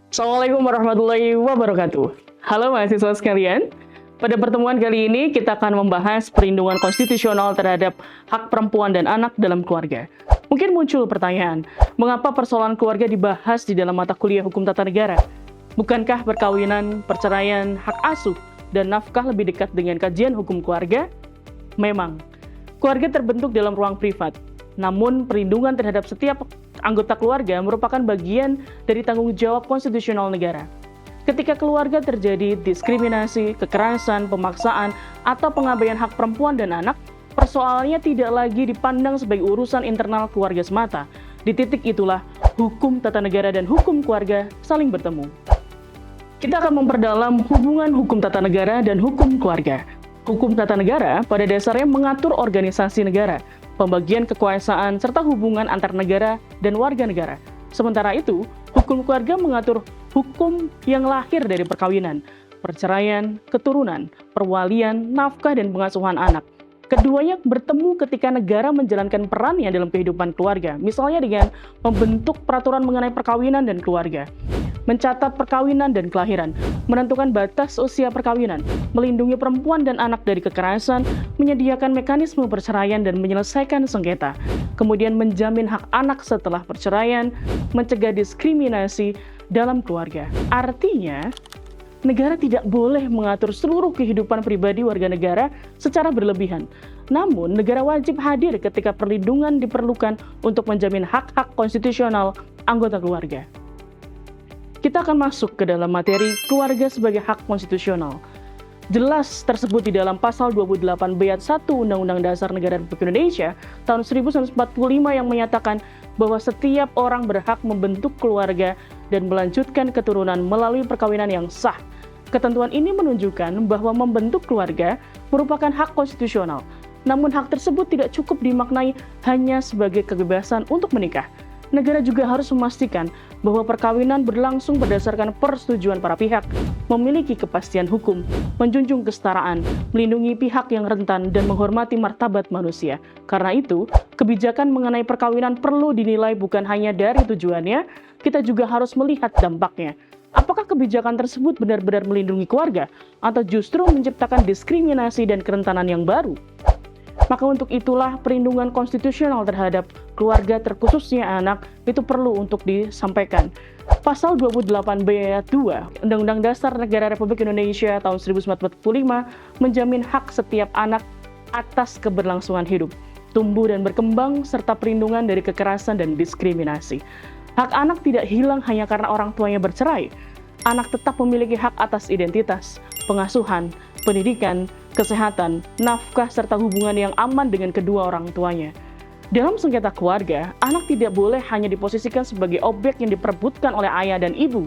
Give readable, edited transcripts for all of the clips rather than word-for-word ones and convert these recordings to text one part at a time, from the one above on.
Assalamualaikum warahmatullahi wabarakatuh. Halo mahasiswa sekalian. Pada pertemuan kali ini kita akan membahas perlindungan konstitusional terhadap hak perempuan dan anak dalam keluarga. Mungkin muncul pertanyaan, mengapa persoalan keluarga dibahas di dalam mata kuliah hukum tata negara? Bukankah perkawinan, perceraian, hak asuh, dan nafkah lebih dekat dengan kajian hukum keluarga? Memang, keluarga terbentuk dalam ruang privat. Namun, perlindungan terhadap setiap anggota keluarga merupakan bagian dari tanggung jawab konstitusional negara. Ketika keluarga terjadi diskriminasi, kekerasan, pemaksaan, atau pengabaian hak perempuan dan anak, persoalannya tidak lagi dipandang sebagai urusan internal keluarga semata. Di titik itulah, hukum tata negara dan hukum keluarga saling bertemu. Kita akan memperdalam hubungan hukum tata negara dan hukum keluarga. Hukum tata negara pada dasarnya mengatur organisasi negara, pembagian kekuasaan, serta hubungan antar negara dan warga negara. Sementara itu, hukum keluarga mengatur hukum yang lahir dari perkawinan, perceraian, keturunan, perwalian, nafkah, dan pengasuhan anak. Keduanya bertemu ketika negara menjalankan perannya dalam kehidupan keluarga, misalnya dengan membentuk peraturan mengenai perkawinan dan keluarga, mencatat perkawinan dan kelahiran, menentukan batas usia perkawinan, melindungi perempuan dan anak dari kekerasan, menyediakan mekanisme perceraian dan menyelesaikan sengketa, kemudian menjamin hak anak setelah perceraian, mencegah diskriminasi dalam keluarga. Artinya, negara tidak boleh mengatur seluruh kehidupan pribadi warga negara secara berlebihan. Namun, negara wajib hadir ketika perlindungan diperlukan untuk menjamin hak-hak konstitusional anggota keluarga. Kita akan masuk ke dalam materi keluarga sebagai hak konstitusional. Jelas tersebut di dalam pasal 28 ayat 1 Undang-Undang Dasar Negara Republik Indonesia tahun 1945 yang menyatakan bahwa setiap orang berhak membentuk keluarga dan melanjutkan keturunan melalui perkawinan yang sah. Ketentuan ini menunjukkan bahwa membentuk keluarga merupakan hak konstitusional. Namun hak tersebut tidak cukup dimaknai hanya sebagai kebebasan untuk menikah. Negara juga harus memastikan bahwa perkawinan berlangsung berdasarkan persetujuan para pihak, memiliki kepastian hukum, menjunjung kesetaraan, melindungi pihak yang rentan, dan menghormati martabat manusia. Karena itu, kebijakan mengenai perkawinan perlu dinilai bukan hanya dari tujuannya, kita juga harus melihat dampaknya. Apakah kebijakan tersebut benar-benar melindungi keluarga, atau justru menciptakan diskriminasi dan kerentanan yang baru? Maka untuk itulah perlindungan konstitusional terhadap keluarga terkhususnya anak itu perlu untuk disampaikan. Pasal 28B ayat 2 Undang-Undang Dasar Negara Republik Indonesia tahun 1945 menjamin hak setiap anak atas keberlangsungan hidup, tumbuh dan berkembang, serta perlindungan dari kekerasan dan diskriminasi. Hak anak tidak hilang hanya karena orang tuanya bercerai. Anak tetap memiliki hak atas identitas, pengasuhan, pendidikan, kesehatan, nafkah, serta hubungan yang aman dengan kedua orang tuanya. Dalam sengketa keluarga, anak tidak boleh hanya diposisikan sebagai objek yang diperebutkan oleh ayah dan ibu.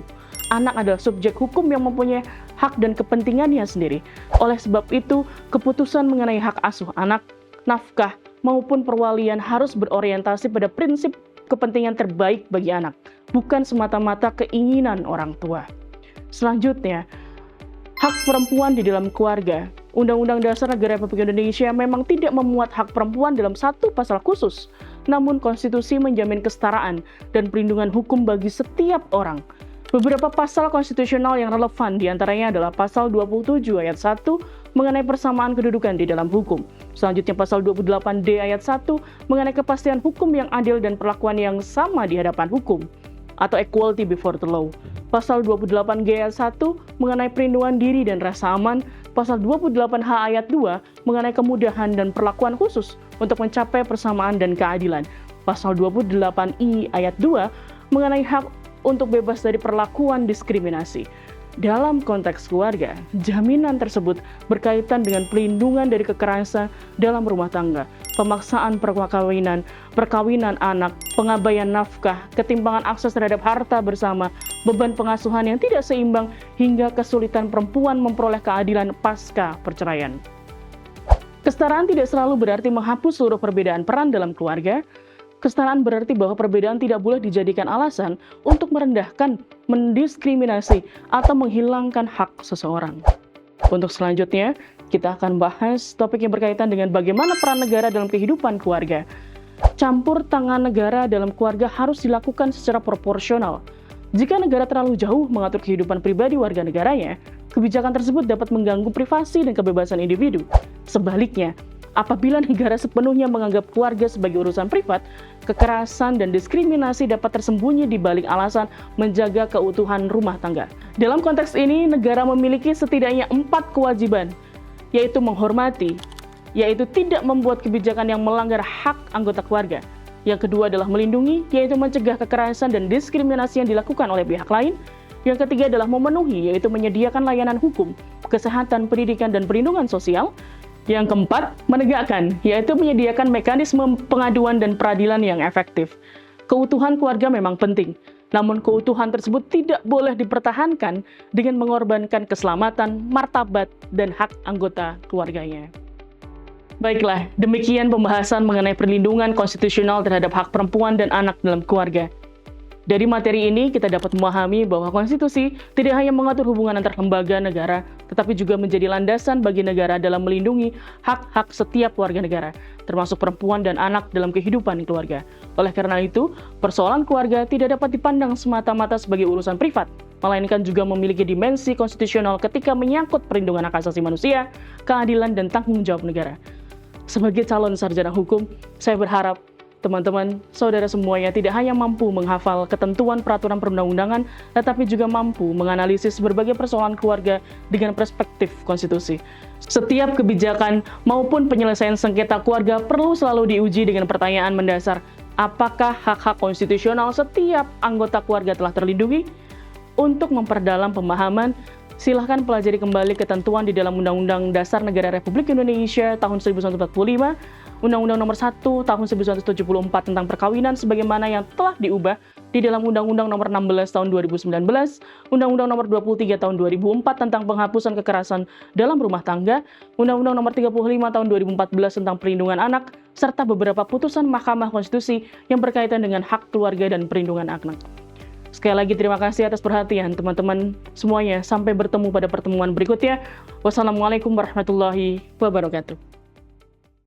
Anak adalah subjek hukum yang mempunyai hak dan kepentingannya sendiri. Oleh sebab itu, keputusan mengenai hak asuh anak, nafkah, maupun perwalian harus berorientasi pada prinsip kepentingan terbaik bagi anak, bukan semata-mata keinginan orang tua. Selanjutnya, hak perempuan di dalam keluarga. Undang-Undang Dasar Negara Republik Indonesia memang tidak memuat hak perempuan dalam satu pasal khusus, namun konstitusi menjamin kesetaraan dan perlindungan hukum bagi setiap orang. Beberapa pasal konstitusional yang relevan diantaranya adalah pasal 27 ayat 1 mengenai persamaan kedudukan di dalam hukum. Selanjutnya pasal 28D ayat 1 mengenai kepastian hukum yang adil dan perlakuan yang sama di hadapan hukum, atau equality before the law. Pasal 28G ayat 1 mengenai perlindungan diri dan rasa aman, pasal 28H ayat 2 mengenai kemudahan dan perlakuan khusus untuk mencapai persamaan dan keadilan. Pasal 28I ayat 2 mengenai hak untuk bebas dari perlakuan diskriminasi. Dalam konteks keluarga, jaminan tersebut berkaitan dengan pelindungan dari kekerasan dalam rumah tangga, pemaksaan perkawinan, perkawinan anak, pengabaian nafkah, ketimpangan akses terhadap harta bersama, beban pengasuhan yang tidak seimbang, hingga kesulitan perempuan memperoleh keadilan pasca perceraian. Kesetaraan tidak selalu berarti menghapus seluruh perbedaan peran dalam keluarga. Kesetaraan berarti bahwa perbedaan tidak boleh dijadikan alasan untuk merendahkan, mendiskriminasi, atau menghilangkan hak seseorang. Untuk selanjutnya, kita akan bahas topik yang berkaitan dengan bagaimana peran negara dalam kehidupan keluarga. Campur tangan negara dalam keluarga harus dilakukan secara proporsional. Jika negara terlalu jauh mengatur kehidupan pribadi warga negaranya, kebijakan tersebut dapat mengganggu privasi dan kebebasan individu. Sebaliknya, apabila negara sepenuhnya menganggap keluarga sebagai urusan privat, kekerasan dan diskriminasi dapat tersembunyi di balik alasan menjaga keutuhan rumah tangga. Dalam konteks ini, negara memiliki setidaknya 4 kewajiban, yaitu menghormati, yaitu tidak membuat kebijakan yang melanggar hak anggota keluarga. Yang kedua adalah melindungi, yaitu mencegah kekerasan dan diskriminasi yang dilakukan oleh pihak lain. Yang ketiga adalah memenuhi, yaitu menyediakan layanan hukum, kesehatan, pendidikan, dan perlindungan sosial. Yang keempat, menegakkan, yaitu menyediakan mekanisme pengaduan dan peradilan yang efektif. Keutuhan keluarga memang penting, namun keutuhan tersebut tidak boleh dipertahankan dengan mengorbankan keselamatan, martabat, dan hak anggota keluarganya. Baiklah, demikian pembahasan mengenai perlindungan konstitusional terhadap hak perempuan dan anak dalam keluarga. Dari materi ini, kita dapat memahami bahwa konstitusi tidak hanya mengatur hubungan antar lembaga negara, tetapi juga menjadi landasan bagi negara dalam melindungi hak-hak setiap warga negara, termasuk perempuan dan anak dalam kehidupan keluarga. Oleh karena itu, persoalan keluarga tidak dapat dipandang semata-mata sebagai urusan privat, melainkan juga memiliki dimensi konstitusional ketika menyangkut perlindungan hak asasi manusia, keadilan, dan tanggung jawab negara. Sebagai calon sarjana hukum, saya berharap teman-teman, saudara semuanya tidak hanya mampu menghafal ketentuan peraturan perundang-undangan, tetapi juga mampu menganalisis berbagai persoalan keluarga dengan perspektif konstitusi. Setiap kebijakan maupun penyelesaian sengketa keluarga perlu selalu diuji dengan pertanyaan mendasar, apakah hak-hak konstitusional setiap anggota keluarga telah terlindungi? Untuk memperdalam pemahaman, silahkan pelajari kembali ketentuan di dalam Undang-Undang Dasar Negara Republik Indonesia tahun 1945, Undang-Undang Nomor 1 Tahun 1974 tentang perkawinan sebagaimana yang telah diubah di dalam Undang-Undang Nomor 16 Tahun 2019, Undang-Undang Nomor 23 Tahun 2004 tentang penghapusan kekerasan dalam rumah tangga, Undang-Undang Nomor 35 Tahun 2014 tentang perlindungan anak, serta beberapa putusan Mahkamah Konstitusi yang berkaitan dengan hak keluarga dan perlindungan anak. Sekali lagi terima kasih atas perhatian teman-teman semuanya. Sampai bertemu pada pertemuan berikutnya. Wassalamualaikum warahmatullahi wabarakatuh.